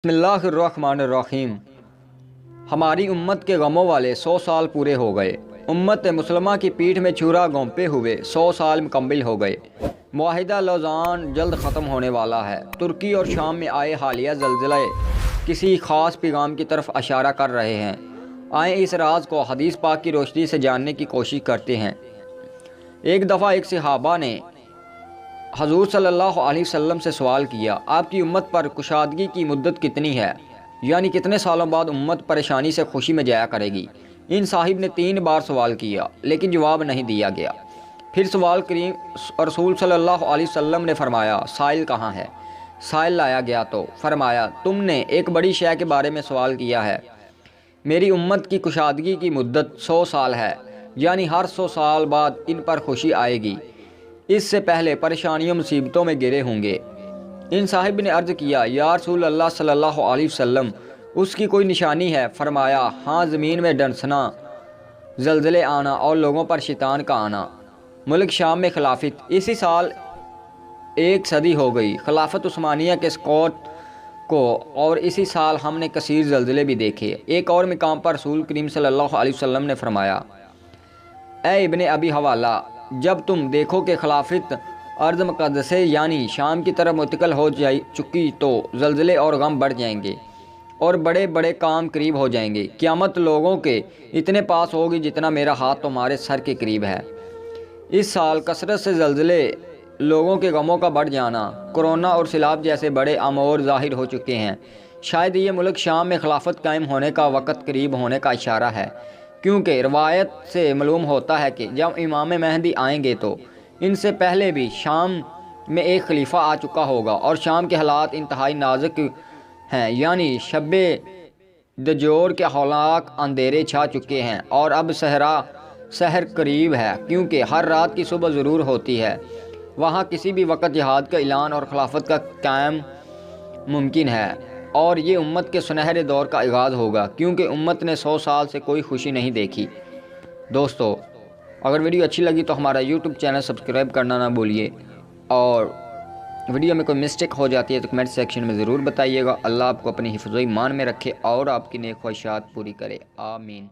بسم اللہ الرحمن الرحیم۔ ہماری امت کے غموں والے 100 سال پورے ہو گئے۔ امت مسلمہ کی پیٹھ میں چھرا گھونپے ہوئے 100 سال مکمل ہو گئے۔ معاہدہ لوزان جلد ختم ہونے والا ہے۔ ترکی اور شام میں آئے حالیہ زلزلے کسی خاص پیغام کی طرف اشارہ کر رہے ہیں۔ آئیں اس راز کو حدیث پاک کی روشنی سے جاننے کی کوشش کرتے ہیں۔ ایک دفعہ ایک صحابہ نے حضور صلی اللہ علیہ وسلم سے سوال کیا، آپ کی امت پر کشادگی کی مدت کتنی ہے؟ یعنی کتنے سالوں بعد امت پریشانی سے خوشی میں جایا کرے گی؟ ان صاحب نے 3 بار سوال کیا لیکن جواب نہیں دیا گیا۔ پھر سوال کریم رسول صلی اللہ علیہ وسلم نے فرمایا، سائل کہاں ہے؟ سائل لایا گیا تو فرمایا، تم نے ایک بڑی شے کے بارے میں سوال کیا ہے۔ میری امت کی کشادگی کی مدت 100 سال ہے، یعنی ہر 100 سال بعد ان پر خوشی آئے گی۔ اس سے پہلے پریشانیوں مصیبتوں میں گرے ہوں گے۔ ان صاحب نے عرض کیا، یا رسول اللہ صلی اللہ علیہ وسلم، اس کی کوئی نشانی ہے؟ فرمایا، ہاں، زمین میں ڈھنسنا، زلزلے آنا اور لوگوں پر شیطان کا آنا۔ ملک شام میں خلافت۔ اسی سال 1 صدی ہو گئی خلافت عثمانیہ کے سقوط کو، اور اسی سال ہم نے کثیر زلزلے بھی دیکھے۔ ایک اور مقام پر رسول کریم صلی اللہ علیہ وسلم نے فرمایا، اے ابن ابی حوالہ، جب تم دیکھو کہ خلافت ارض مقدسہ یعنی شام کی طرف منتقل ہو چکی تو زلزلے اور غم بڑھ جائیں گے اور بڑے بڑے کام قریب ہو جائیں گے۔ قیامت لوگوں کے اتنے پاس ہوگی جتنا میرا ہاتھ تمہارے سر کے قریب ہے۔ اس سال کثرت سے زلزلے، لوگوں کے غموں کا بڑھ جانا، کورونا اور سیلاب جیسے بڑے امور ظاہر ہو چکے ہیں۔ شاید یہ ملک شام میں خلافت قائم ہونے کا وقت قریب ہونے کا اشارہ ہے، کیونکہ روایت سے معلوم ہوتا ہے کہ جب امام مہدی آئیں گے تو ان سے پہلے بھی شام میں ایک خلیفہ آ چکا ہوگا، اور شام کے حالات انتہائی نازک ہیں، یعنی شب دجور کے ہولناک اندھیرے چھا چکے ہیں، اور اب سحر قریب ہے، کیونکہ ہر رات کی صبح ضرور ہوتی ہے۔ وہاں کسی بھی وقت جہاد کا اعلان اور خلافت کا قیام ممکن ہے، اور یہ امت کے سنہرے دور کا آغاز ہوگا، کیونکہ امت نے 100 سال سے کوئی خوشی نہیں دیکھی۔ دوستو، اگر ویڈیو اچھی لگی تو ہمارا یوٹیوب چینل سبسکرائب کرنا نہ بھولیے، اور ویڈیو میں کوئی مسٹیک ہو جاتی ہے تو کمنٹ سیکشن میں ضرور بتائیے گا۔ اللہ آپ کو اپنی حفظ و ایمان میں رکھے اور آپ کی نیک خواہشات پوری کرے، آمین۔